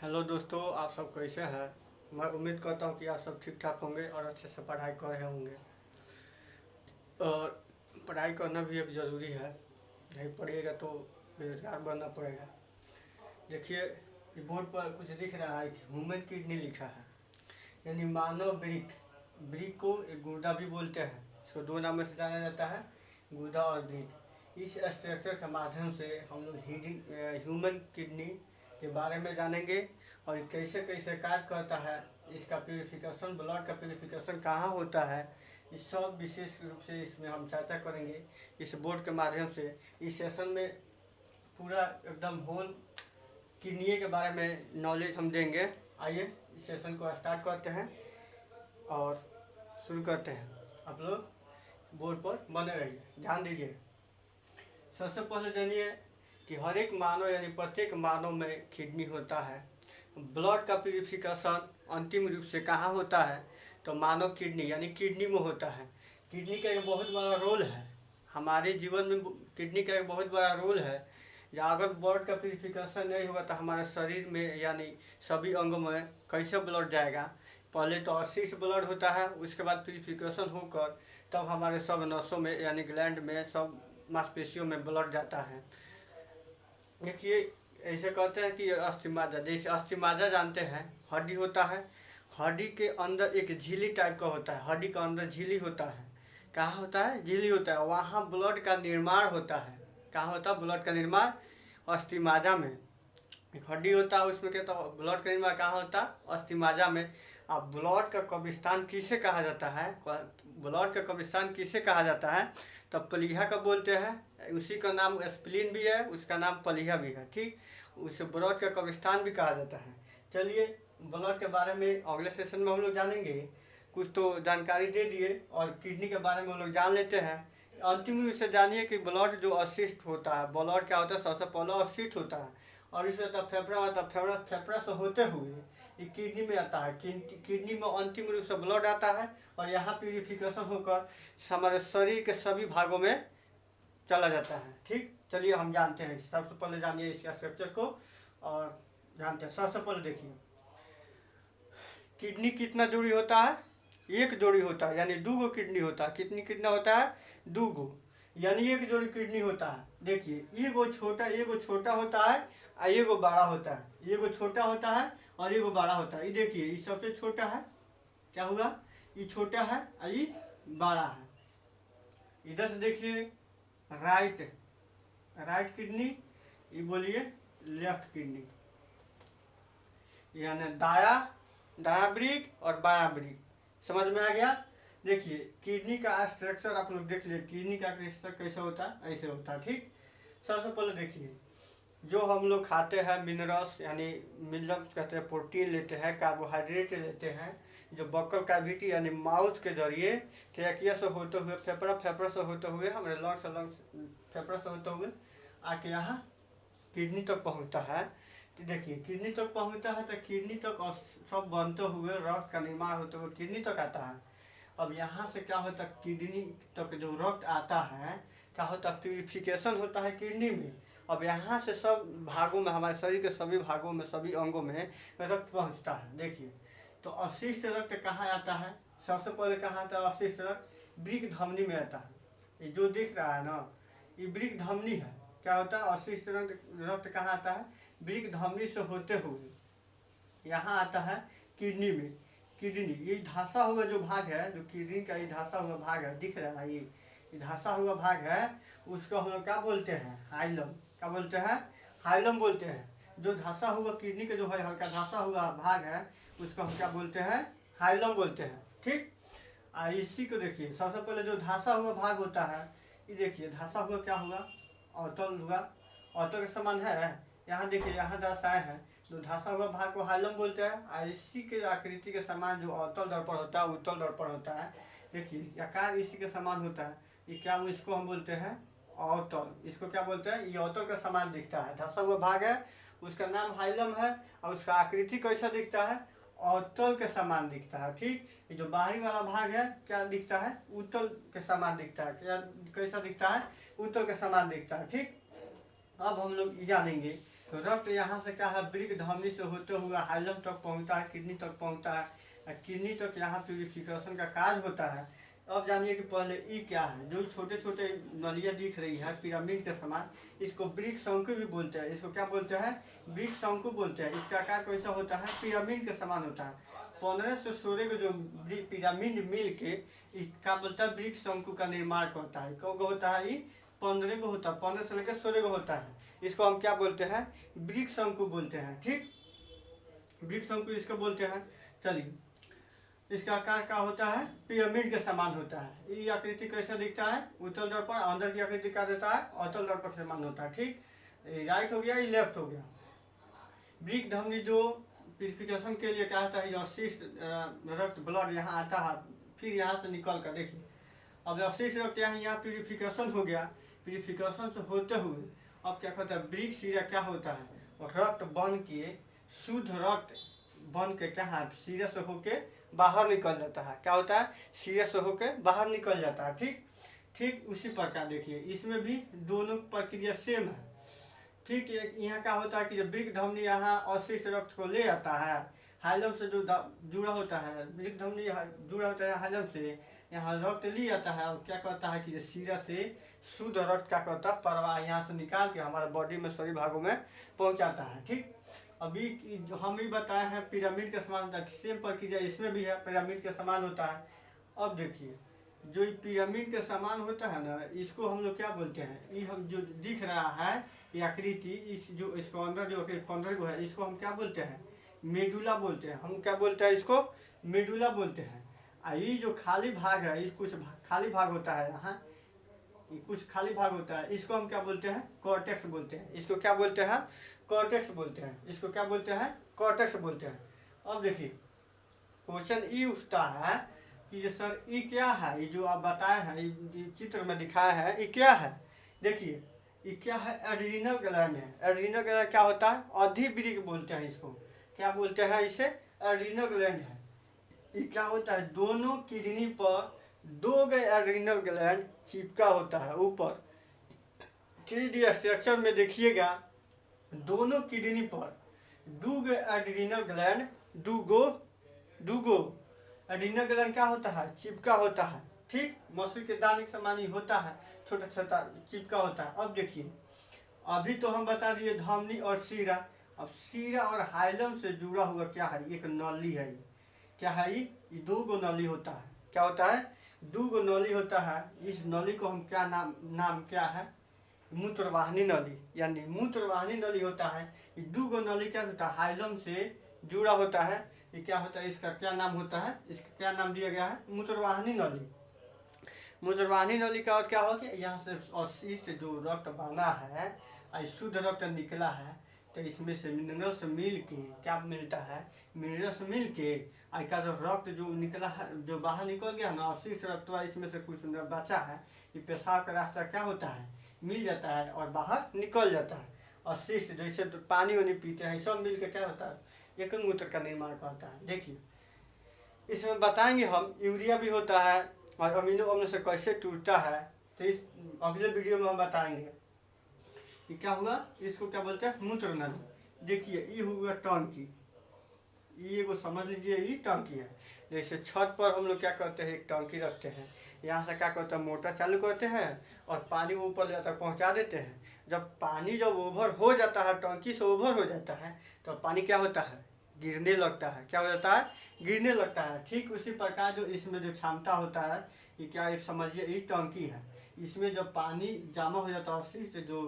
Hello दोस्तों, आप सब कैसे हैं। मैं उम्मीद करता हूँ कि आप सब ठीक ठाक होंगे और अच्छे से पढ़ाई कर रहे होंगे। और पढ़ाई करना भी अब ज़रूरी है। नहीं पढ़िएगा तो बेरोजगार बनना पड़ेगा। देखिए, ये बोर्ड पर कुछ दिख रहा है कि ह्यूमन किडनी लिखा है, यानी मानव वृक्क। वृक्क को एक गुर्दा भी बोलते हैं। इसको दो नामों से जाना जाता है, गुर्दा और वृक्क। इस स्ट्रक्चर के माध्यम से हम लोग ह्यूमन किडनी के बारे में जानेंगे और ये कैसे कैसे कार्य करता है, इसका प्यूरिफिकेशन, ब्लड का प्यूरिफिकेशन कहाँ होता है, इस सब विशेष रूप से इसमें हम चर्चा करेंगे इस बोर्ड के माध्यम से। इस सेशन में पूरा एकदम होल किडनी के बारे में नॉलेज हम देंगे। आइए इस सेशन को स्टार्ट करते हैं और शुरू करते हैं। आप लोग बोर्ड पर बने रहिए, ध्यान दीजिए। सबसे पहले जानिए कि हर एक मानव यानी प्रत्येक मानव में किडनी होता है। ब्लड का प्यूरिफिकेशन अंतिम रूप से कहाँ होता है, तो मानव किडनी यानी किडनी में होता है। किडनी का एक बहुत बड़ा रोल है हमारे जीवन में। किडनी का एक बहुत बड़ा रोल है। या अगर ब्लड का प्यूरिफिकेशन नहीं होगा तो हमारे शरीर में यानी सभी अंगों में कैसे ब्लड जाएगा। पहले तो अवशिष्ट ब्लड होता है, उसके बाद प्यूरिफिकेशन होकर तब हमारे सब नसों में यानी ग्लैंड में, सब मांसपेशियों में ब्लड जाता है। देखिए, ऐसे कहते हैं कि अस्थि माजा, जैसे अस्थि माजा जानते हैं, हड्डी होता है। हड्डी के अंदर एक झिल्ली टाइप का होता है, हड्डी के अंदर झिल्ली होता है। कहाँ होता है? झिल्ली होता है, वहाँ ब्लड का निर्माण होता है। कहाँ होता है ब्लड का निर्माण? अस्थि माजा में। एक हड्डी होता है, उसमें क्या तो ब्लड का निर्माण कहाँ होता है? अस्थि माजा में। अब ब्लड का कब्रिस्तान किसे कहा जाता है? ब्लड का कब्रिस्तान किसे कहा जाता है? तब प्लीहा का बोलते हैं। उसी का नाम स्प्लीन भी है, उसका नाम प्लीहा भी है। ठीक, उसे ब्लड का कब्रिस्तान भी कहा जाता है। चलिए, ब्लड के बारे में अगले सेशन में हम लोग जानेंगे। कुछ तो जानकारी दे दिए और किडनी के बारे में हम लोग जान लेते हैं। अंतिम रूप से जानिए कि ब्लड जो अवशिष्ट होता है, ब्लड क्या होता है? सबसे पहले अवशिष्ट होता है और इससे तब फेफड़ा आता है। फेफड़ा से होते हुए ये किडनी में आता है। किडनी में अंतिम रूप से ब्लड आता है और यहाँ प्यूरिफिकेशन होकर हमारे शरीर के सभी भागों में चला जाता है। ठीक, चलिए हम जानते हैं। सबसे पहले जानिए इसका स्ट्रक्चर को और जानते हैं। सबसे पहले देखिए, किडनी कितना जोड़ी होता है? एक जोड़ी होता है, यानी दो गो किडनी होता है। कितना होता है? दो गो, यानी एक जोड़ी किडनी होता है। देखिए, एगो छोटा होता है और एगो बड़ा होता है। एगो छोटा होता है और एगो बड़ा होता है। ये देखिए, ये सबसे छोटा है, क्या हुआ? ये छोटा है और ये बड़ा है। इधर से देखिए, राइट राइट किडनी, ये बोलिए लेफ्ट किडनी, यानी दाया वृक्क और बायां वृक्क। समझ में आ गया? देखिए, किडनी का स्ट्रक्चर आप लोग देख लीजिए। किडनी का स्ट्रक्चर कैसा होता है? ऐसे होता है। ठीक, सबसे पहले देखिए, जो हम लोग खाते हैं मिनरल्स, यानी मिनरल्स कहते हैं, प्रोटीन लेते हैं, कार्बोहाइड्रेट लेते हैं, जो बक्कल कैविटी यानी माउथ के जरिए ट्रैकिया से होते हुए फेफड़ा से होते हुए हमारे लंग्स फेफड़ा से होते हुए आके यहाँ किडनी तक पहुँचता है। तो देखिए, किडनी तक पहुँचता है तो किडनी तक सब बनते हुए रक्त का निर्माण होते हुए किडनी तक आता है। अब यहाँ से क्या होता है? किडनी तक जो रक्त आता है, क्या होता है? प्यूरिफिकेशन होता है किडनी में। अब यहाँ से सब भागों में, हमारे शरीर के सभी भागों में, सभी अंगों में रक्त पहुँचता है। देखिए, तो अवशिष्ट रक्त कहाँ आता है? सबसे पहले कहाँ आता है अवशिष्ट रक्त? वृक्क धमनी में आता है। ये जो दिख रहा है ना, ये वृक्क धमनी है। क्या होता है? अवशिष्ट रक्त कहाँ आता है? वृक्क धमनी से होते हुए यहाँ आता है किडनी में। किडनी, ये धंसा हुआ जो भाग है, जो किडनी का ये धंसा हुआ भाग है, दिख रहा है, ये धंसा हुआ भाग है, उसको हम लोग क्या बोलते हैं? हाइलम। क्या बोलते हैं? हाइलम बोलते हैं। जो धंसा हुआ किडनी का जो है, हल्का धंसा हुआ भाग है, उसको हम क्या बोलते हैं? हाइलम बोलते हैं। ठीक, इसी को देखिए, सबसे पहले जो धंसा हुआ भाग होता है, ये देखिए धंसा हुआ क्या हुआ? अवतल हुआ। अवतल के समान है। यहाँ देखिए, यहाँ दर्शाए हैं, जो धंसा हुआ भाग को हाइलम बोलते हैं और इसी के आकृति के समान जो अवतल दर्पण होता है, उत्तल दर्पण होता है। देखिए, आकार इसी के समान होता है। ये क्या, वो इसको हम बोलते हैं अवतल। इसको क्या बोलते हैं? ये अवतल के समान दिखता है, धंसा हुआ भाग है, उसका नाम हाइलम है और उसका आकृति कैसा दिखता है? अवतल के समान दिखता है। ठीक, ये जो बाहरी वाला भाग है क्या दिखता है? उत्तल के समान दिखता है। क्या कैसा दिखता है? उत्तल के समान दिखता है। ठीक, अब हम लोग जानेंगे तो रक्त यहाँ से क्या है, वृक्क धमनी से होते हुए हाइलम तक पहुँचता है, किडनी तक पहुँचता है, किडनी तक यहाँ प्यूरिफिकेशन का कार्य होता है। अब जानिए कि पहले ई क्या है। जो छोटे छोटे नलियाँ दिख रही है पिरामिड के समान, इसको वृक्क शंकु भी बोलते हैं। इसको क्या बोलते हैं, वृक्क शंकु बोलते हैं। इसका आकार कैसा होता है, पिरामिड के समान होता है। 15 से 16 को जो पिरामिड मिल के क्या बोलता है, वृक्क शंकु का निर्माण करता है। कब होता है, ये 15 को होता है, 15 से लेकर 16 को होता है। इसको हम क्या बोलते हैं, वृक्क शंकु बोलते हैं। ठीक, वृक्क शंकु इसको बोलते हैं। चलिए, इसका आकार क्या होता है, पिरामिड के समान होता है। ये आकृति कैसा दिखता है, उत्तल दर्पण, अंदर की आकृति क्या देता है, अवतल दर्पण के समान होता है। ठीक, राइट हो गया, ये लेफ्ट हो गया। वृक्क धमनी जो प्यूरिफिकेशन के लिए क्या होता है, जो अवशिष्ट रक्त ब्लड यहाँ आता है, फिर यहाँ से निकल कर देखिए, अब अवशिष्ट रक्त यहाँ प्यूरिफिकेशन हो गया। प्यूरिफिकेशन से होते हुए अब क्या कहता है, वृक्क सिरा क्या होता है, रक्त बन के शुद्ध रक्त बन के क्या है, सिरे से होके बाहर निकल जाता है। क्या होता है, सिरे से होके बाहर निकल जाता है। ठीक, ठीक उसी प्रकार देखिए इसमें भी दोनों प्रक्रिया सेम है। ठीक है, यहाँ क्या होता है कि जब वृक्क धमनी यहाँ अवशिष्ट रक्त को ले आता है, हाइलम से जो जुड़ा होता है, वृक्क धमनी जुड़ा होता है हाइलम से, यहाँ रक्त ले आता है और क्या करता है कि सिरा से शुद्ध रक्त क्या करता है, प्रवाह यहाँ से निकाल के हमारे बॉडी में सभी भागों में पहुँचाता है। ठीक, अभी जो हम भी बताए हैं पिरामिड के समान होता है, सेम प्रक्रिया इसमें भी है, पिरामिड के समान होता है। अब देखिए जो पिरामिड के समान होता है ना, इसको हम लोग क्या बोलते हैं, ये हम जो दिख रहा है ये आकृति, इस जो इसको अंदर जो 15 को है, इसको हम क्या बोलते हैं, मेडुला बोलते हैं। हम क्या बोलते हैं, इसको मेडुला बोलते हैं। ये जो खाली भाग है, इस कुछ खाली भाग होता है यहाँ, कुछ खाली भाग होता है, इसको हम क्या बोलते हैं, कॉर्टेक्स बोलते हैं। इसको क्या बोलते हैं, कॉर्टेक्स बोलते हैं। इसको क्या बोलते हैं, कॉर्टेक्स बोलते हैं। अब देखिए क्वेश्चन ये उठता है कि ये सर ये क्या है, ये जो आप बताए हैं, ये चित्र में दिखाया है, ये क्या है। देखिए ये क्या है, एड्रीनल ग्लैंड है। एड्रीनल ग्लैंड क्या होता है, अधिवृक्क बोलते हैं इसको। क्या बोलते हैं इसे, एड्रीनल ग्लैंड है। ये क्या होता है, दोनों किडनी पर 2 एड्रीनल ग्लैंड चिपका होता है ऊपर। 3D स्ट्रक्चर में देखिएगा, दोनों किडनी पर 2 एड्रीनल ग्लैंड, 2 एड्रीनल ग्लैंड क्या होता है, चिपका होता है। ठीक, मसूर के दाने के समान ही होता है, छोटा छोटा चिपका होता है। अब देखिए अभी तो हम बता दिए धमनी और सीरा। अब सीरा और हाइलम से जुड़ा हुआ क्या है, एक नली है। क्या है, ये 2 नली होता है। क्या होता है, 2 नली होता है। इस नली को हम क्या नाम क्या है, मूत्रवाहिनी नली, यानी मूत्रवाहिनी नली होता है। ये 2 नली क्या होता है, हाइलम से जुड़ा होता है। ये क्या होता है, इसका क्या नाम होता है, इसका क्या नाम दिया गया है, मूत्रवाहिनी नली। मूत्रवाहिनी नली का और क्या हो कि यहाँ से अवशिष्ट जो रक्त बना है, शुद्ध रक्त निकला है, तो इसमें से मिनरल्स मिल के क्या मिलता है, मिनरल्स मिल के का जो रक्त जो निकला है, जो बाहर निकल गया ना, अवशिष्ट रक्त इसमें से कुछ बचा है, ये पेशाब का रास्ता क्या होता है, मिल जाता है और बाहर निकल जाता है। अवशिष्ट जैसे तो पानी वानी पीते हैं, सब मिल के क्या होता है, एक मूत्र का निर्माण करता है। देखिए इसमें बताएंगे हम यूरिया भी होता है और अमीनो अम्ल से कैसे टूटता है, तो इस अगले वीडियो में हम बताएंगे। ये क्या हुआ, इसको क्या बोलते हैं, मूत्र नली। देखिए ये हुआ टंकी, ये को समझ लीजिए ये टंकी है। जैसे छत पर हम लोग क्या करते हैं, एक टंकी रखते हैं, यहाँ से क्या करते हैं, मोटर चालू करते हैं और पानी ऊपर ले तक पहुँचा देते हैं। जब पानी जब ओवर हो जाता है, टंकी से ओवर हो जाता है, तो पानी क्या होता है, गिरने लगता है। क्या हो जाता है, गिरने लगता है। ठीक उसी प्रकार जो इसमें जो क्षमता होता है, ये क्या, एक समझिए ये टंकी है। इसमें जब पानी जमा हो जाता है, अवशिष्ट जो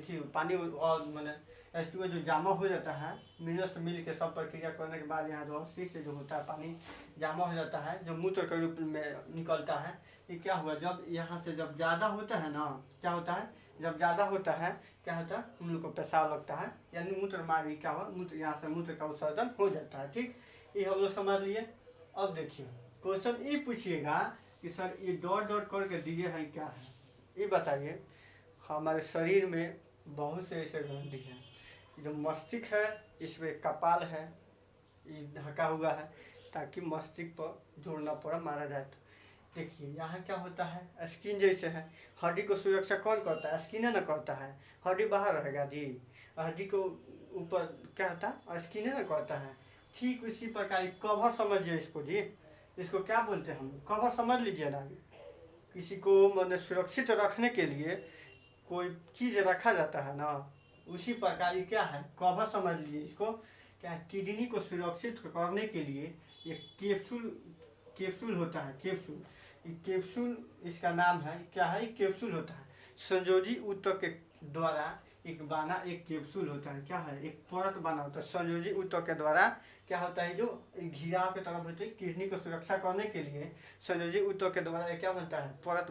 थी पानी और मैंने H2O जो जमा हो जाता है, मिनरल से मिल के सब प्रक्रिया करने के बाद यहाँ जो अवशिष्ट जो होता है पानी जमा हो जाता है, जो मूत्र के रूप में निकलता है। ये क्या हुआ, जब यहाँ से जब ज़्यादा होता है ना, क्या होता है, जब ज़्यादा होता है क्या होता है, हम लोग को पेशाब लगता है, यानी मूत्र मार्ग क्या हुआ, मूत्र यहाँ से मूत्र का उत्सर्जन हो जाता है। ठीक, ये हम लोग समझ लिए। अब देखिए क्वेश्चन ये पूछिएगा कि सर ये डॉट डॉट करके दिए हैं क्या है, ये बताइए। हमारे शरीर में बहुत से ऐसे ग्रंथि हैं। जो मस्तिष्क है, इसमें कपाल है, ये ढका हुआ है ताकि मस्तिष्क पर जोर न पड़ा, मारा जाए तो। देखिए यहाँ क्या होता है, स्किन जैसे है, हड्डी को सुरक्षा कौन करता है, स्किन ना करता है। हड्डी बाहर रहेगा जी, हड्डी को ऊपर क्या होता है, स्किन ना करता है। ठीक उसी प्रकार कवर समझिए इसको जी, इसको क्या बोलते हैं हम, कवर समझ लीजिए ना। किसी को मतलब सुरक्षित रखने के लिए कोई चीज़ रखा जाता है ना, उसी प्रकार क्या है, कवर समझ लीजिए इसको। क्या किडनी को सुरक्षित करने के लिए एक कैप्सूल कैप्सूल होता है, कैप्सूल। ये कैप्सूल इसका नाम है क्या है, कैप्सूल होता है। संयोजी ऊतक के द्वारा एक बना एक कैप्सूल होता है, क्या है, एक परत बना होता है। संयोजी ऊतक के द्वारा क्या होता है, जो घेराव की तरफ होती है, किडनी को सुरक्षा करने के लिए संयोजी ऊतक के द्वारा क्या बनता है, परत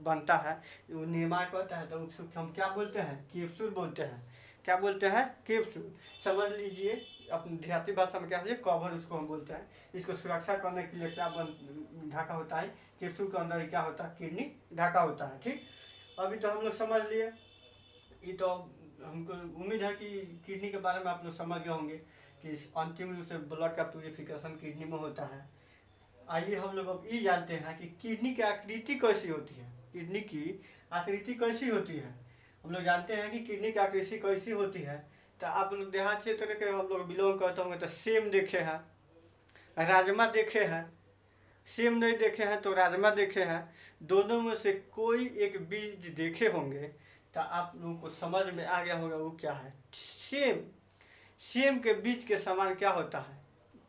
बनता है, वो निर्माण करता है। तो उसको हम क्या बोलते हैं, कैप्सूल बोलते हैं। क्या बोलते हैं, कैप्सूल। समझ लीजिए अपनी देहाती भाषा में क्या है, कवर उसको हम बोलते हैं। इसको सुरक्षा करने के लिए क्या ढका होता है, कैप्सूल के अंदर क्या होता है, किडनी ढका होता है। ठीक, अभी तो हम लोग समझ लिए। ये तो हमको उम्मीद है कि किडनी के बारे में आप लोग समझ गए होंगे कि अंतिम रूप से ब्लड का प्यूरिफिकेशन किडनी में होता है। आइए हम लोग अब ये जानते हैं कि किडनी की आकृति कैसी होती है। किडनी की आकृति कैसी होती है, हम लोग जानते हैं कि किडनी की आकृति कैसी होती है। तो आप लोग देहात क्षेत्र के हम लोग बिलोंग करते होंगे तो सेम देखे हैं, राजमा देखे हैं। सेम नहीं देखे हैं तो राजमा देखे हैं। दोनों में से कोई एक बीज देखे होंगे तो आप लोगों को समझ में आ गया होगा वो क्या है, सेम। सेम के बीज के समान क्या होता है,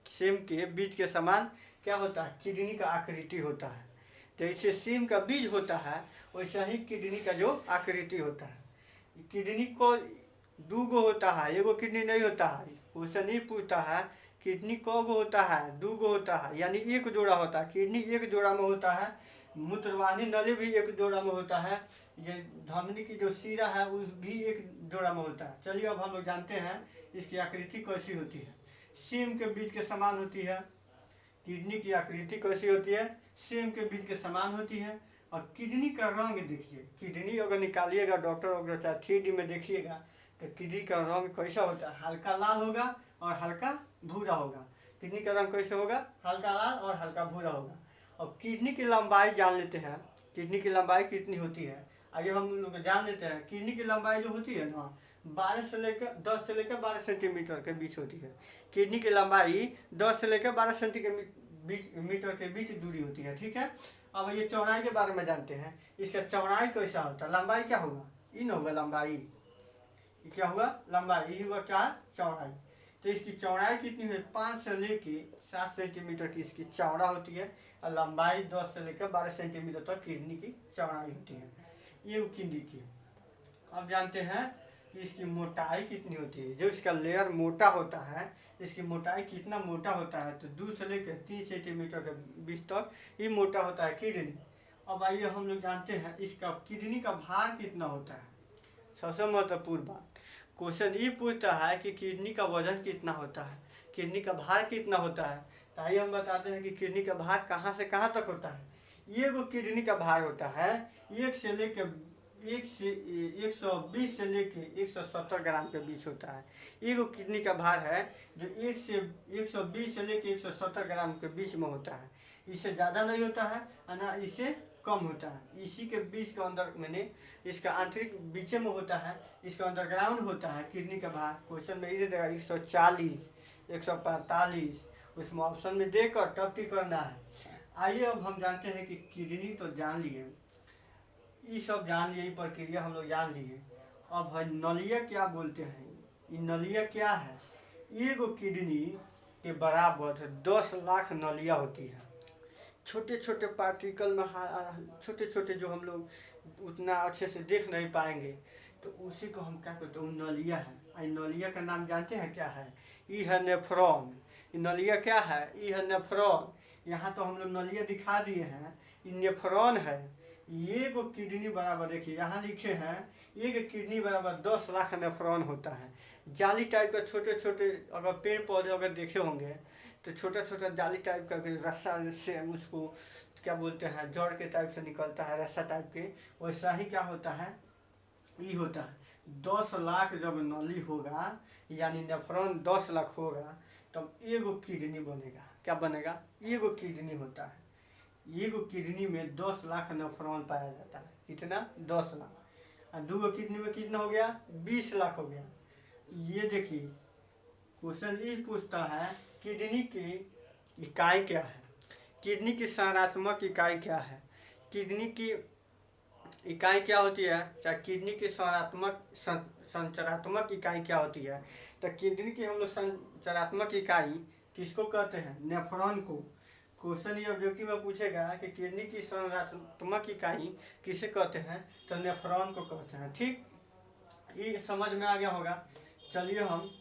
सेम के बीज के समान क्या होता है, किडनी का आकृति होता है। जैसे सेम का बीज होता है वैसा ही किडनी का जो आकृति होता है। किडनी को दो गो होता है, एगो किडनी नहीं होता है। क्वेश्चन नहीं पूछता है किडनी कौ गो होता है, दो गो होता है, यानी एक जोड़ा होता है। किडनी एक जोड़ा में होता है, मूत्रवाहिनी नली भी एक जोड़ा में होता है, ये धमनी की जो सीरा है वो भी एक जोड़ा में होता है। चलिए अब हम लोग जानते हैं इसकी आकृति कैसी होती है। सेम के बीज के समान होती है। किडनी की आकृति कैसी होती है, सेम के बीज के समान होती है। और किडनी का रंग देखिए, किडनी अगर निकालिएगा डॉक्टर वगैरह चाहे 3D में देखिएगा तो किडनी का रंग कैसा होता है, हल्का लाल होगा और हल्का भूरा होगा। किडनी का रंग कैसे होगा, हल्का लाल और हल्का भूरा होगा। और किडनी की लंबाई जान लेते हैं, किडनी की लंबाई कितनी होती है। आइए हम लोग जान लेते हैं। किडनी की लंबाई जो होती है ना 12 से लेकर 10 से लेकर 12 सेंटीमीटर के बीच होती है। किडनी की लंबाई 10 से लेकर 12 सेंटीमीटर के बीच दूरी होती है। ठीक है, अब ये चौड़ाई के बारे में जानते हैं। इसका चौड़ाई कैसा होता है, लंबाई क्या होगा, इन होगा लंबाई, क्या हुआ, लंबाई, ये हुआ क्या, चौड़ाई। तो इसकी चौड़ाई कितनी है, 5 से लेके 7 सेंटीमीटर की इसकी चौड़ा होती है। और लंबाई 10 से लेकर 12 सेंटीमीटर तक किडनी की चौड़ाई होती है। ये किडनी की। अब जानते हैं कि इसकी मोटाई कितनी होती है। जो इसका लेयर मोटा होता है, इसकी मोटाई कितना मोटा होता है, तो 2 से लेकर 3 सेंटीमीटर के बीच तक ये मोटा होता है किडनी। अब आइए हम लोग जानते हैं इसका किडनी का भार कितना होता है। सबसे महत्वपूर्ण बात, क्वेश्चन ये पूछता है कि किडनी का वजन कितना होता है, किडनी का भार कितना होता है। तो आइए हम बताते हैं कि किडनी का भार कहाँ से कहाँ तक होता है। ये वो किडनी का भार होता है 1 से लेकर 120 से लेके 170 ग्राम के बीच होता है। एगो किडनी का भार है जो 120 से लेके 170 ग्राम के बीच में होता है। इससे ज़्यादा नहीं होता है ना इससे कम होता है। इसी के बीच के अंदर मैंने इसका आंतरिक बीचे में होता है, इसका अंडरग्राउंड होता है किडनी का भार। क्वेश्चन में ये देगा 140, 145, उसमें ऑप्शन में देकर तब टिक करना है। आइए अब हम जानते हैं कि किडनी तो जान लिए, ये सब जान लिए, प्रक्रिया हम लोग जान लिए। अब है नलिया क्या बोलते हैं। ये नलिया क्या है, एगो किडनी के बराबर 10 लाख नलिया होती है। छोटे छोटे पार्टिकल में छोटे छोटे जो हम लोग उतना अच्छे से देख नहीं पाएंगे तो उसी को हम क्या कहते हैं, नलिया है। आई नलिया का नाम जानते हैं क्या है, ये है नेफ्रॉन। ये नलिया क्या है, ये है नेफ्रॉन। यहाँ तो हम लोग नलिया दिखा दिए हैं, ये नेफ्रॉन है। ये को किडनी बराबर देखिए यहाँ लिखे हैं, एक किडनी बराबर 10 लाख नेफ्रॉन होता है। जाली टाइप का छोटे छोटे अगर पेड़ पौधे अगर देखे होंगे तो छोटा छोटा जाली टाइप का रस्सा से उसको क्या बोलते हैं, जड़ के टाइप से निकलता है रस्सा टाइप के, वैसा ही क्या होता है, ये होता है। 10 लाख जब नली होगा यानी नेफ्रॉन 10 लाख होगा तब एगो किडनी बनेगा। क्या बनेगा, एगो किडनी होता है। एगो किडनी में 10 लाख नेफ्रॉन पाया जाता है। कितना? 10 लाख। और 2 किडनी में कितना हो गया? 20 लाख हो गया। ये देखिए क्वेश्चन ये पूछता है किडनी की इकाई क्या है, किडनी की संरचनात्मक इकाई क्या है, किडनी की इकाई क्या होती है, चाहे किडनी की संरचनात्मक इकाई क्या होती है। तो किडनी की हम लोग संरचनात्मक इकाई किसको कहते हैं? नेफ्रॉन को। क्वेश्चन ये ऑब्जेक्टिव में पूछेगा कि किडनी की संरचनात्मक इकाई किसे कहते हैं, तो नेफ्रॉन को कहते हैं। ठीक, ये समझ में आ गया होगा। चलिए हम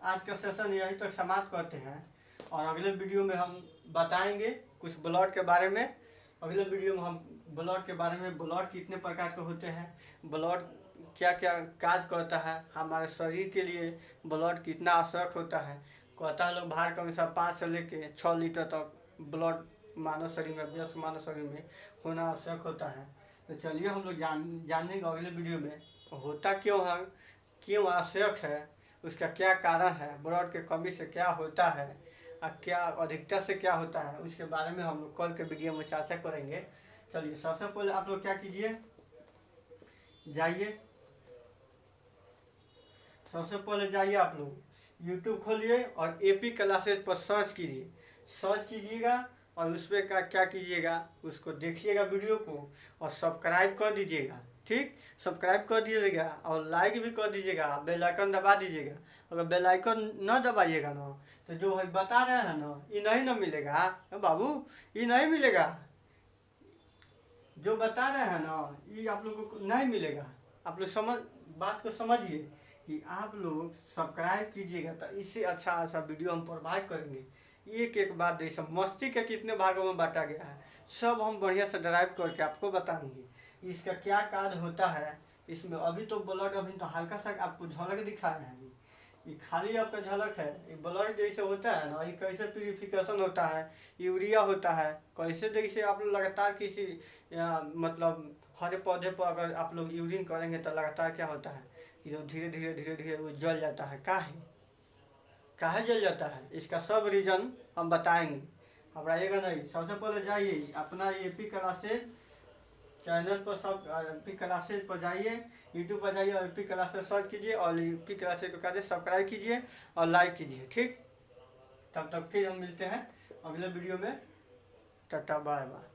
आज का सेशन यहीं तक समाप्त करते हैं और अगले वीडियो में हम बताएंगे कुछ ब्लड के बारे में। अगले वीडियो में हम ब्लड के बारे में, ब्लड कितने प्रकार के होते हैं, ब्लड क्या क्या काज करता है, हमारे शरीर के लिए ब्लड कितना आवश्यक होता है। कहता है लोग बाहर के अनुसार 5 से लेके 6 लीटर तक ब्लड मानव शरीर में, व्यस्त मानव शरीर में होना आवश्यक होता है। तो चलिए हम लोग जानेंगे अगले वीडियो में होता क्यों है, क्यों आवश्यक है, उसका क्या कारण है, ब्लड के कमी से क्या होता है और क्या अधिकता से क्या होता है, उसके बारे में हम लोग कल के वीडियो में चर्चा करेंगे। चलिए सबसे पहले आप लोग क्या कीजिए, जाइए, सबसे पहले जाइए आप लोग यूट्यूब खोलिए और एपी क्लासेज पर सर्च कीजिए, सर्च कीजिएगा और उस पर क्या कीजिएगा, उसको देखिएगा वीडियो को और सब्सक्राइब कर दीजिएगा। ठीक, सब्सक्राइब कर दीजिएगा और लाइक भी कर दीजिएगा, बेल आइकन दबा दीजिएगा। अगर बेल आइकन न दबाइएगा ना तो जो भाई बता रहे हैं ना ये नहीं ना मिलेगा बाबू, ये नहीं मिलेगा। जो बता रहे हैं ना ये आप लोगों को नहीं मिलेगा। आप लोग बात को समझिए कि आप लोग सब्सक्राइब कीजिएगा तो इससे अच्छा अच्छा वीडियो हम प्रोवाइड करेंगे। एक एक बात जैसे मस्ती के कितने भागों में बांटा गया है सब हम बढ़िया से ड्राइव करके आपको बताएंगे इसका क्या कार्य होता है। इसमें अभी तो ब्लड अभी तो हल्का सा आपको झलक दिखाए हैं, ये खाली आपका झलक है। ये ब्लड जैसे होता है ना, ये कैसे प्यूरिफिकेशन होता है, यूरिया होता है, कैसे जैसे आप लोग लगातार किसी मतलब हरे पौधे पर अगर आप लोग यूरिन करेंगे तो लगातार क्या होता है कि जो धीरे धीरे धीरे धीरे वो जल जाता है। काहे जल जाता है, इसका सब रीज़न हम बताएंगे, घबराइएगा नहीं। सबसे पहले जाइए अपना एपी क्लासेज चैनल पर, सब एपी क्लासेज पर जाइए, यूट्यूब पर जाइए और एपी क्लासेज सर्च कीजिए और एपी क्लासेज को कहते सब्सक्राइब कीजिए और लाइक कीजिए। ठीक, तब तक फिर हम मिलते हैं अगले वीडियो में। Tata bye bye.